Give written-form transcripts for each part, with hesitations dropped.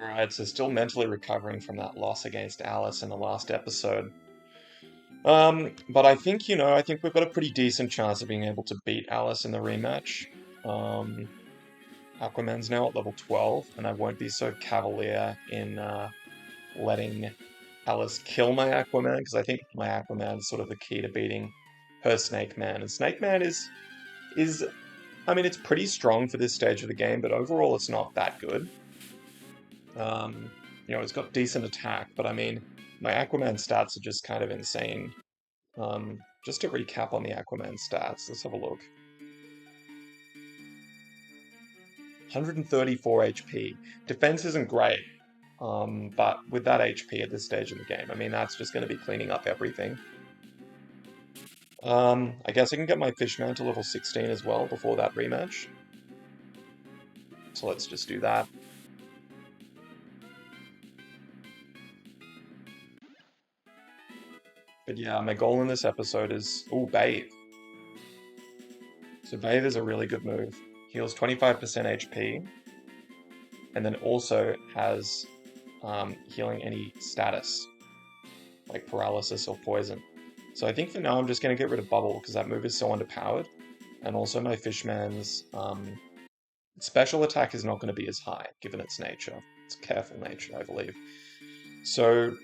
Alright, so still mentally recovering from that loss against Alice in the last episode. But I think, I think we've got a pretty decent chance of being able to beat Alice in the rematch. Um, Aquaman's now at level 12, and I won't be so cavalier in letting Alice kill my Aquaman, because I think my Aquaman is sort of the key to beating her Snake Man. And Snake Man is, I mean, it's pretty strong for this stage of the game, but overall it's not that good. Um, it's got decent attack, but I mean, my Aquaman stats are just kind of insane. Just to recap on the Aquaman stats, let's have a look. 134 HP. Defense isn't great, but with that HP at this stage of the game, I mean, that's just going to be cleaning up everything. I guess I can get my Fishman to level 16 as well before that rematch. So let's just do that. But yeah, my goal in this episode is... Ooh, Bathe. So Bathe is a really good move. Heals 25% HP, and then also has healing any status, like paralysis or poison. So I think for now I'm just going to get rid of Bubble, because that move is so underpowered. And also my Fishman's special attack is not going to be as high, given its nature. It's careful nature, I believe. So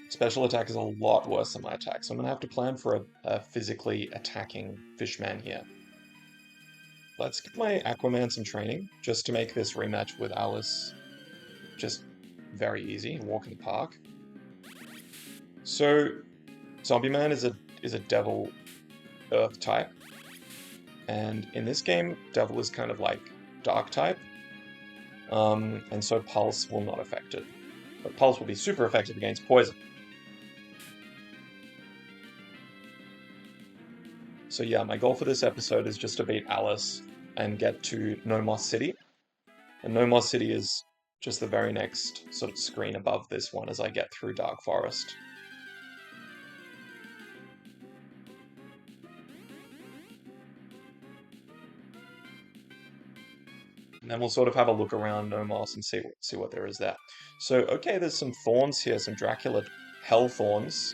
special attack is a lot worse than my attack, so I'm going to have to plan for a physically attacking Fishman here. Let's give my Aquaman some training, just to make this rematch with Alice just very easy, walk in the park. So, Zombie Man is a Devil Earth type, and in this game, Devil is kind of like Dark type, and so Pulse will not affect it. But Pulse will be super effective against Poison. So yeah, my goal for this episode is just to beat Alice and get to No Moss City. And No Moss City is just the very next sort of screen above this one as I get through Dark Forest. And then we'll sort of have a look around No Moss and see what there is there. So, okay, there's some thorns here, some Dracula Hell Thorns.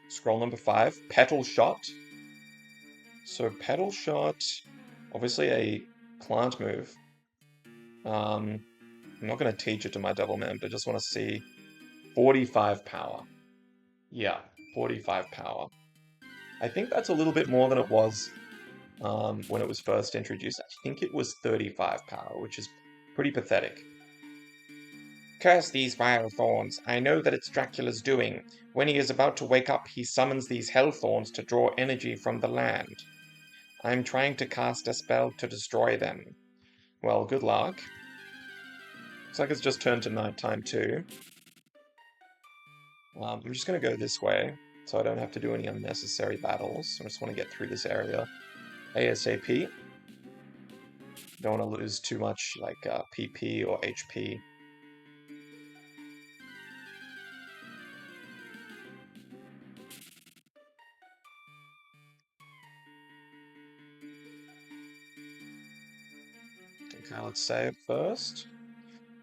Scroll number 5, Petal Shot. So Petal Shot, obviously a plant move. I'm not going to teach it to my Devilman, but I just want to see 45 power. Yeah, 45 power. I think that's a little bit more than it was when it was first introduced. I think it was 35 power, which is pretty pathetic. Curse these vile thorns. I know that it's Dracula's doing. When he is about to wake up, he summons these hell thorns to draw energy from the land. I'm trying to cast a spell to destroy them. Well, good luck. Looks like it's just turned to nighttime too. I'm just going to go this way, so I don't have to do any unnecessary battles. I just want to get through this area ASAP. Don't want to lose too much like PP or HP. Okay, let's save first.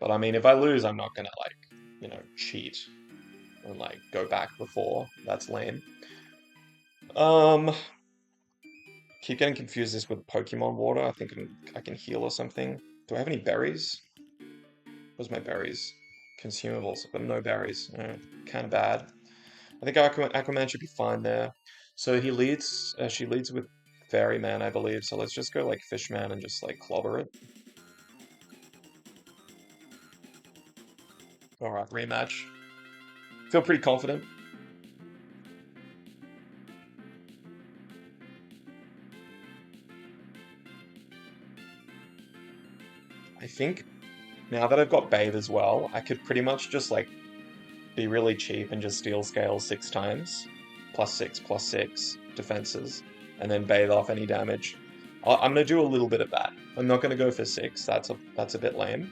But I mean, if I lose, I'm not gonna like, cheat and like go back before. That's lame. Um, keep getting confused this with Pokemon water. I think I can heal or something. Do I have any berries? Where's my berries? Consumables, but no berries. Kind of bad. I think Aquaman should be fine there. So she leads with Fairyman, I believe. So let's just go like Fishman and just like clobber it. All right, rematch. Feel pretty confident. I think now that I've got Bathe as well, I could pretty much just like be really cheap and just steal scale 6 times. +6, +6 defenses, and then Bathe off any damage. I'm gonna do a little bit of that. I'm not gonna go for 6, that's a bit lame.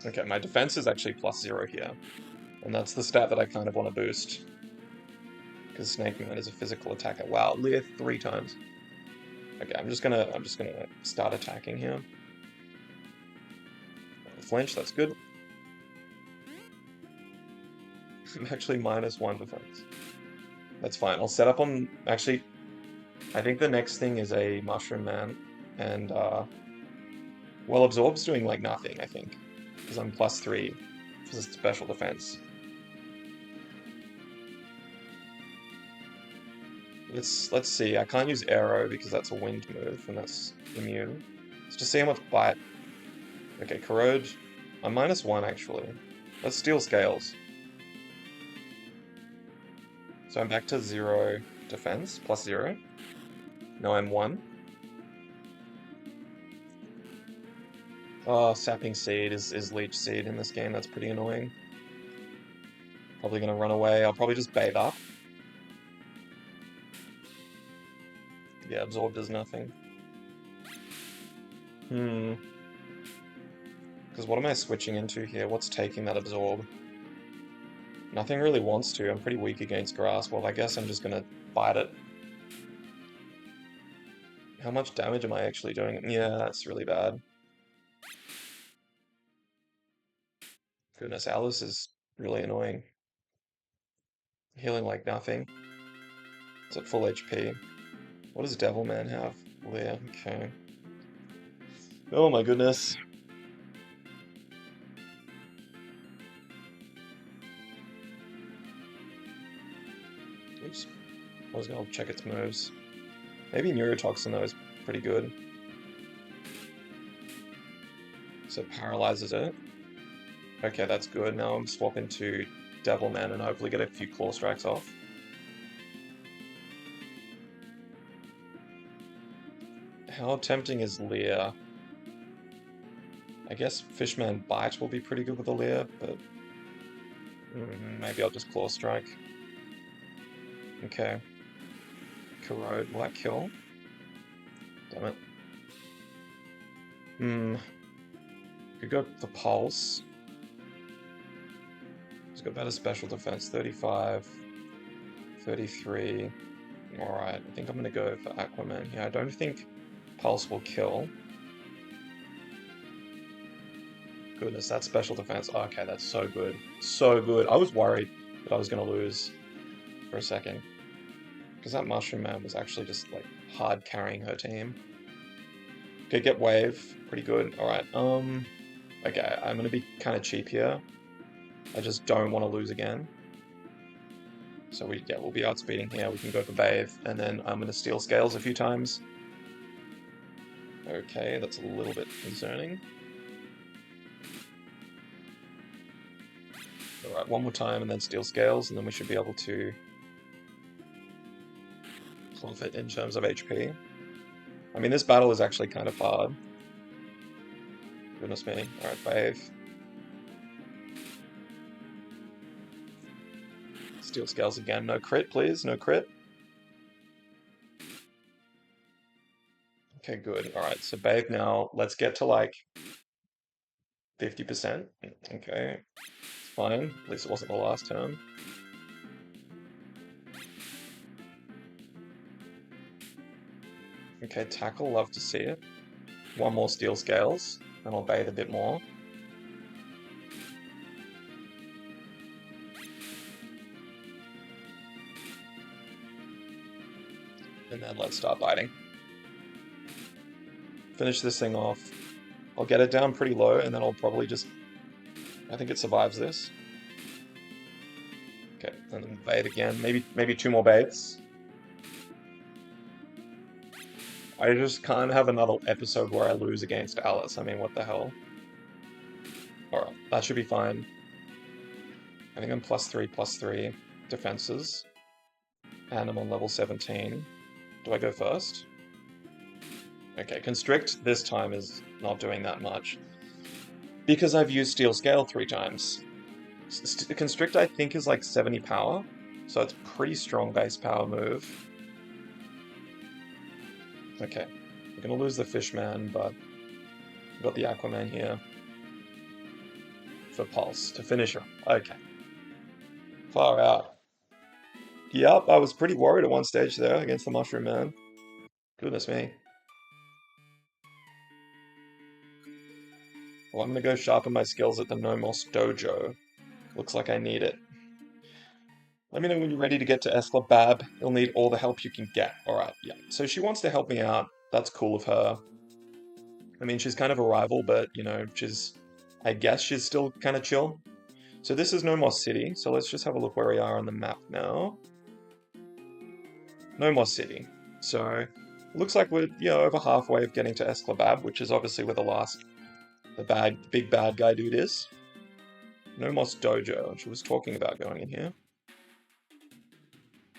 Okay, my defense is actually +0 here. And that's the stat that I kind of want to boost. Because Snake Man is a physical attacker. Wow, Leer 3 times. Okay, I'm just gonna start attacking here. Flinch, that's good. I'm actually -1 defense. That's fine. I'll set up on... Actually, I think the next thing is a Mushroom Man. And, well, Absorb's doing, like, nothing, I think. Because I'm +3 for special defense. Let's see. I can't use Arrow because that's a wind move, and that's immune. Let's just see how much bite. Okay, Corrode. I'm -1, actually. Let's steal Scales. So I'm back to 0 defense, +0. Now I'm 1. Oh, Sapping Seed is Leech Seed in this game. That's pretty annoying. Probably gonna run away. I'll probably just bait up. Yeah, Absorb does nothing. Because what am I switching into here? What's taking that Absorb? Nothing really wants to. I'm pretty weak against Grass. Well, I guess I'm just gonna bite it. How much damage am I actually doing? Yeah, that's really bad. Goodness, Alice is really annoying. Healing like nothing. It's at full HP. What does Devilman have? Leer, okay. Oh my goodness. Oops. I was gonna check its moves. Maybe Neurotoxin though is pretty good. So it paralyzes it. Okay, that's good. Now I'm swapping to Devilman and hopefully get a few Claw Strikes off. How tempting is Leer? I guess Fishman Bite will be pretty good with a Leer, but maybe I'll just Claw Strike. Okay. Corrode, will that kill? Damn it. Could go for Pulse. He's got better special defense, 35, 33. Alright, I think I'm gonna go for Aquaman here. I don't think Pulse will kill. Goodness, that's special defense. Okay, that's so good. So good. I was worried that I was gonna lose for a second. Because that Mushroom Man was actually just, like, hard carrying her team. Okay, get Wave. Pretty good. Alright, okay, I'm gonna be kind of cheap here. I just don't want to lose again. So we'll be outspeeding here. We can go for Bathe, and then I'm gonna steal Scales a few times. Okay, that's a little bit concerning. Alright, one more time and then steal Scales, and then we should be able to profit in terms of HP. I mean, this battle is actually kind of hard. Goodness me. Alright, Bathe. Steal Scales again. No crit, please. No crit. Okay, good. Alright, so Bathe now. Let's get to, like, 50%. Okay. It's fine. At least it wasn't the last turn. Okay, Tackle. Love to see it. One more Steel Scales, and I'll Bathe a bit more. And then let's start biting. Finish this thing off. I'll get it down pretty low, and then I'll probably just... I think it survives this. Okay, and then bathe again. Maybe 2 more bathes. I just can't have another episode where I lose against Alice. I mean, what the hell? Alright, that should be fine. I think I'm +3/+3 defenses. And I'm on level 17. Do I go first? Okay, Constrict this time is not doing that much. Because I've used Steel Scale 3 times. Constrict, I think, is like 70 power. So it's a pretty strong base power move. Okay. We're gonna lose the Fishman, but we've got the Aquaman here. For Pulse, to finish her. Okay. Far out. Yep, I was pretty worried at one stage there against the Mushroom Man. Goodness me. Well, I'm gonna go sharpen my skills at the Nomos Dojo. Looks like I need it. Let me know when you're ready to get to Escalabab. You'll need all the help you can get. Alright, yeah. So she wants to help me out. That's cool of her. I mean, she's kind of a rival, but, you know, I guess she's still kind of chill. So this is Nomos City, so let's just have a look where we are on the map now. Nomos City. So, looks like we're, over halfway of getting to Escalabab, which is obviously where the big bad guy dude is. Nomos Dojo. She was talking about going in here.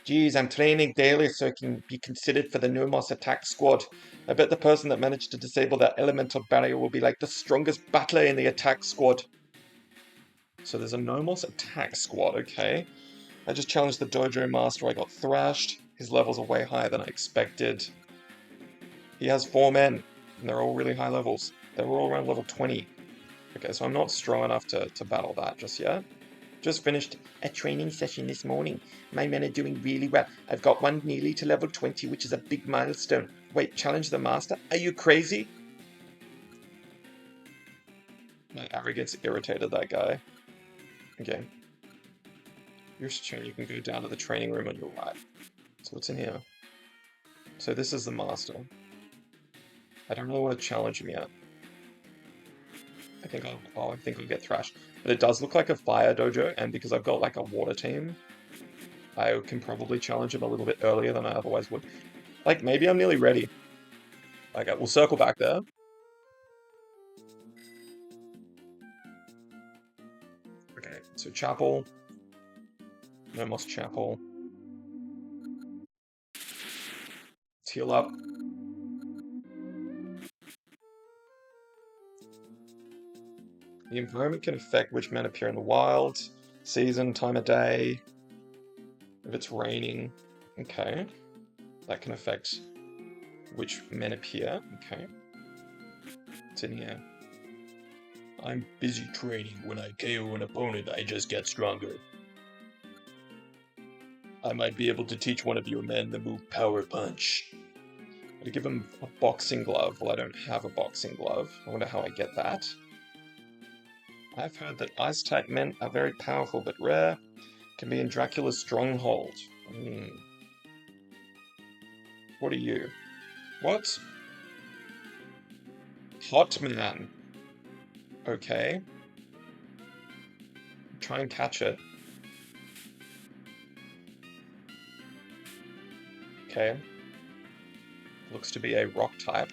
Geez, I'm training daily so I can be considered for the Nomos attack squad. I bet the person that managed to disable that elemental barrier will be like the strongest battler in the attack squad. So there's a Nomos attack squad, okay. I just challenged the dojo master, I got thrashed. His levels are way higher than I expected. He has 4 men, and they're all really high levels. They're all around level 20. Okay, so I'm not strong enough to battle that just yet. Just finished a training session this morning. My men are doing really well. I've got one nearly to level 20, which is a big milestone. Wait, challenge the master? Are you crazy? My arrogance irritated that guy. Okay. Here's turn. You can go down to the training room on your right. So what's in here? So this is the master. I don't really want to challenge him yet. I think I'll get thrashed. But it does look like a fire dojo, and because I've got like a water team, I can probably challenge him a little bit earlier than I otherwise would. Like, maybe I'm nearly ready. Okay, we'll circle back there. Okay, so chapel. Nomos chapel. Let's heal up. The environment can affect which men appear in the wild. Season, time of day. If it's raining. Okay. That can affect which men appear. Okay. What's in here? I'm busy training. When I KO an opponent, I just get stronger. I might be able to teach one of your men the move Power Punch. I'm gonna give him a boxing glove. Well, I don't have a boxing glove. I wonder how I get that. I've heard that Ice-type men are very powerful but rare. Can be in Dracula's stronghold. What are you? What? Hot man. Okay. Try and catch it. Okay. Looks to be a rock type.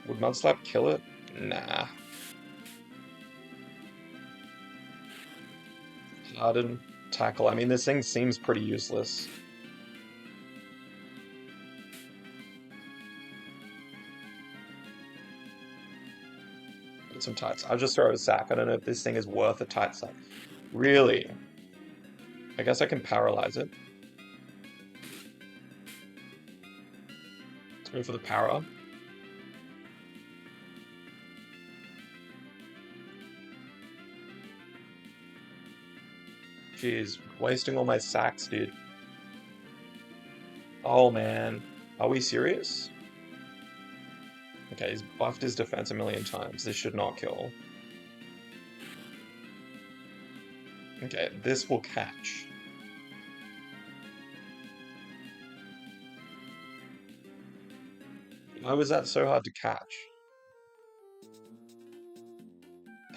Would Mudslap kill it? Nah. Harden, tackle. I mean, this thing seems pretty useless. Put some tights. I'll just throw a sack. I don't know if this thing is worth a tight sack. Really? I guess I can paralyze it. Let's go for the para. Jeez, wasting all my sacks, dude. Oh man. Are we serious? Okay, he's buffed his defense a million times. This should not kill. Okay, this will catch. Why was that so hard to catch?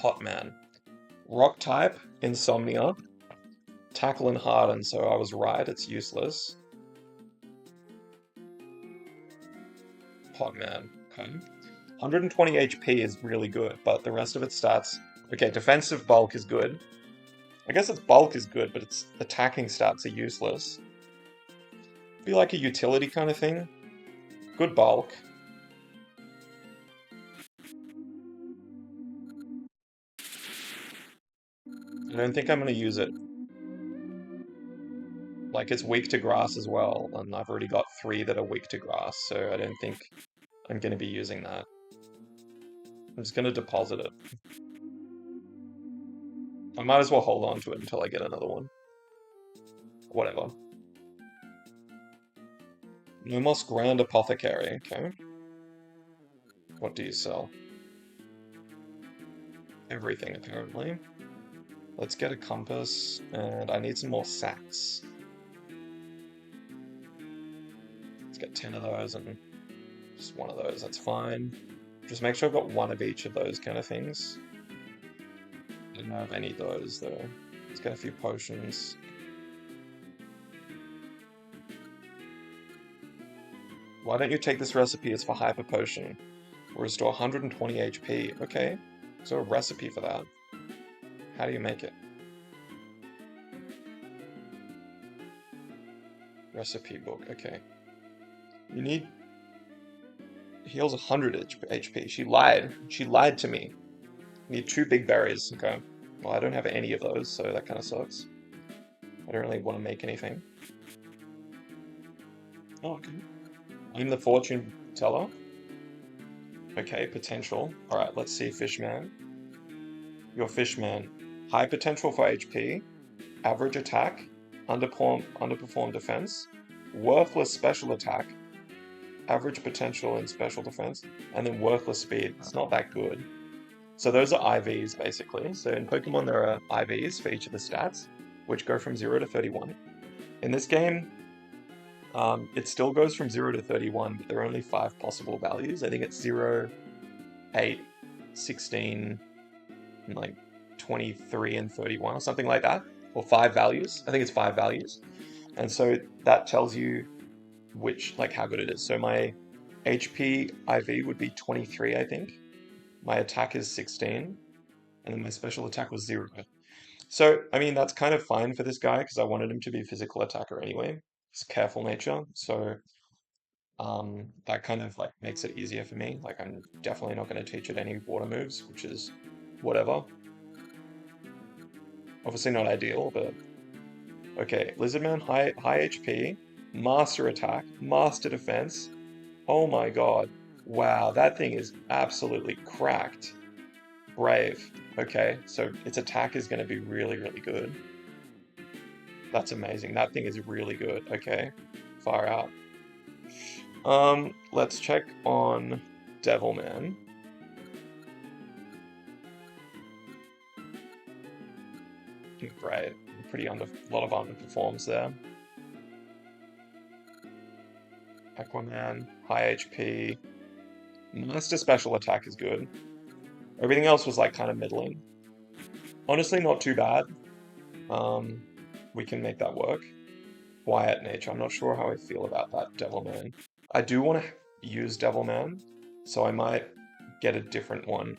Potman. Rock type, Insomnia. Tackle and Harden, so I was right, it's useless. Potman, okay. 120 HP is really good, but the rest of its stats... Okay, defensive bulk is good. I guess its bulk is good, but its attacking stats are useless. Be like a utility kind of thing. Good bulk. I don't think I'm going to use it. Like, it's weak to grass as well, and I've already got 3 that are weak to grass, so I don't think I'm going to be using that. I'm just gonna deposit it. I might as well hold on to it until I get another one. Whatever. Lumos Grand Apothecary, okay. What do you sell? Everything, apparently. Let's get a compass, and I need some more sacks. Let's get 10 of those, and just one of those, that's fine. Just make sure I've got one of each of those kind of things. I don't have any of those, though. Let's get a few potions. Why don't you take this recipe? It's for Hyper Potion. Restore 120 HP. Okay, so a recipe for that. How do you make it? Recipe book, okay. You need... Heals 100 HP. She lied. She lied to me. Need 2 big berries, okay. Well, I don't have any of those, so that kind of sucks. I don't really want to make anything. Oh, okay. I'm the fortune teller. Okay, potential. Alright, let's see, Fishman. Your Fishman. High potential for HP, average attack, underperform defense, worthless special attack, average potential in special defense, and then worthless speed. It's not that good. So those are IVs, basically. So in Pokemon, there are IVs for each of the stats, which go from 0 to 31. In this game, it still goes from 0 to 31, but there are only 5 possible values. I think it's 0, 8, 16, and like 23 and 31 or something like that. Or 5 values. I think it's 5 values. And so that tells you how good it is. So my HP IV would be 23, I think. My attack is 16. And then my special attack was 0. So, I mean, that's kind of fine for this guy because I wanted him to be a physical attacker anyway. He's a careful nature, so that kind of like makes it easier for me. Like, I'm definitely not going to teach it any water moves, which is whatever. Obviously not ideal, but okay. Lizardman, high HP, master attack, master defense. Oh my god. Wow, that thing is absolutely cracked. Brave. Okay, so its attack is going to be really, really good. That's amazing. That thing is really good. Okay, far out. Let's check on Devilman. Great. Lot of underperforms there. Aquaman, high HP. Master special attack is good. Everything else was like kind of middling. Honestly, not too bad. We can make that work. Quiet nature. I'm not sure how I feel about that Devilman. I do want to use Devilman, so I might get a different one.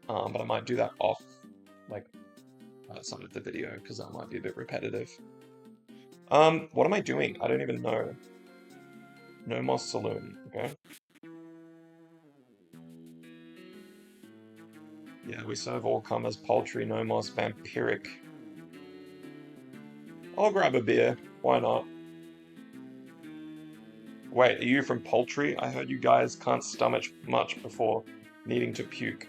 But I might do that off, like, outside of the video, because that might be a bit repetitive. What am I doing? I don't even know. No more Saloon, okay? Yeah, we serve all comers, poultry, no more vampiric. I'll grab a beer. Why not? Wait, are you from poultry? I heard you guys can't stomach much before needing to puke.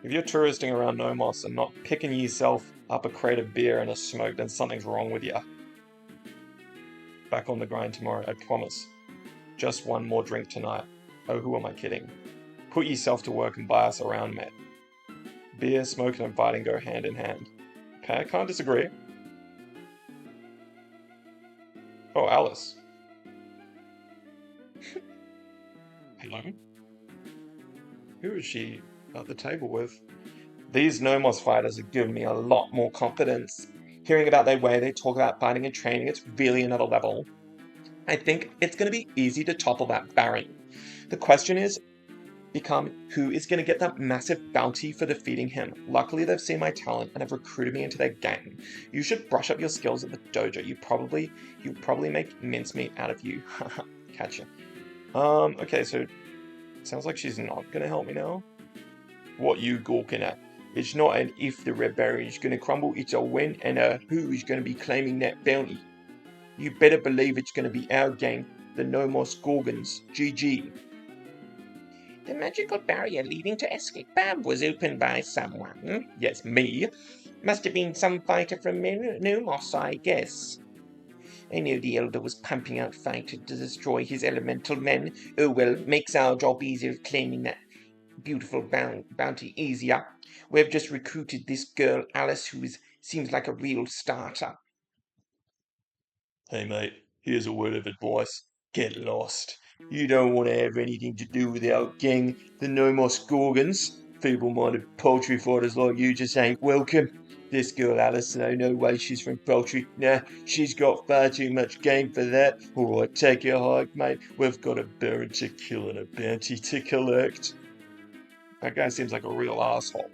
If you're touristing around Nomos and not picking yourself up a crate of beer and a smoke, then something's wrong with ya. Back on the grind tomorrow, I promise. Just one more drink tonight. Oh, who am I kidding? Put yourself to work and buy us around, mate. Beer, smoking, and fighting go hand in hand. Okay, I can't disagree. Oh, Alice. Hello? Who is she at the table with? These Nomos fighters have given me a lot more confidence. Hearing about their way they talk about fighting and training, it's really another level. I think it's going to be easy to topple that Baron. The question is, who is going to get that massive bounty for defeating him. Luckily, they've seen my talent and have recruited me into their gang. You should brush up your skills at the dojo. You'll probably make mincemeat out of you. Catch ya. Okay, so sounds like she's not going to help me now. What you gawking at? It's not an if the red berry is going to crumble, it's a when and a who is going to be claiming that bounty. You better believe it's going to be our gang, the No More Scorgans. GG. The magical barrier leading to Escape was opened by someone. Yes, me. Must have been some fighter from Nomos, I guess. I know the Elder was pumping out fighter to destroy his elemental men. Oh well, makes our job easier claiming that beautiful bounty easier. We've just recruited this girl, Alice, who seems like a real starter. Hey mate, here's a word of advice. Get lost. You don't want to have anything to do with our gang, the Nomos Gorgons. Feeble-minded poultry fighters like you just ain't welcome. This girl Alice, though, no way she's from poultry. Nah, she's got far too much game for that. Alright, take your hike, mate. We've got a baron to kill and a bounty to collect. That guy seems like a real asshole.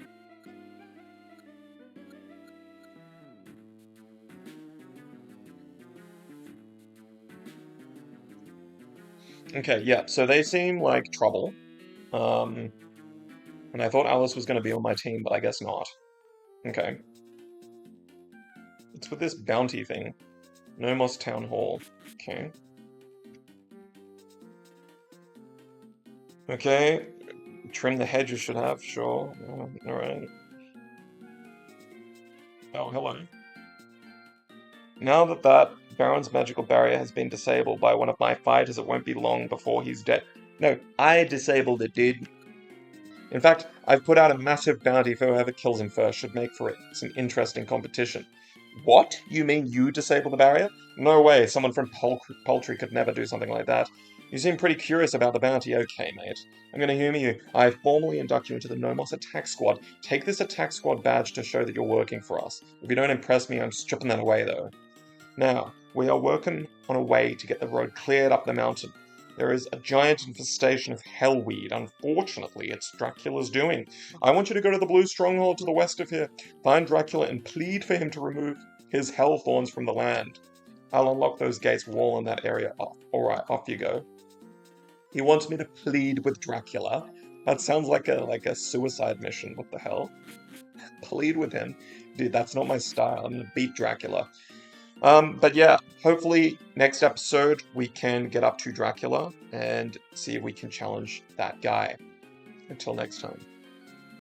Okay, yeah, so they seem like trouble. Um, and I thought Alice was going to be on my team, but I guess not. Okay. It's with this bounty thing. Nomos Town Hall. Okay. Okay. Trim the hedges should have, sure. Alright. Oh, hello. Now that Baron's magical barrier has been disabled by one of my fighters, it won't be long before he's dead. No, I disabled it, dude. In fact, I've put out a massive bounty for whoever kills him first. Should make for it some interesting competition. What? You mean you disable the barrier? No way, someone from Poultry could never do something like that. You seem pretty curious about the bounty. Okay, mate. I'm gonna humor you. I formally induct you into the Nomos Attack Squad. Take this Attack Squad badge to show that you're working for us. If you don't impress me, I'm stripping that away, though. Now, we are working on a way to get the road cleared up the mountain. There is a giant infestation of hellweed. Unfortunately, it's Dracula's doing. I want you to go to the Blue Stronghold to the west of here, find Dracula, and plead for him to remove his hell thorns from the land. I'll unlock those gates wall in that area off. Alright, off you go. He wants me to plead with Dracula. That sounds like a suicide mission. What the hell? Plead with him? Dude, that's not my style. I'm gonna beat Dracula. But yeah, hopefully next episode we can get up to Dracula and see if we can challenge that guy. Until next time.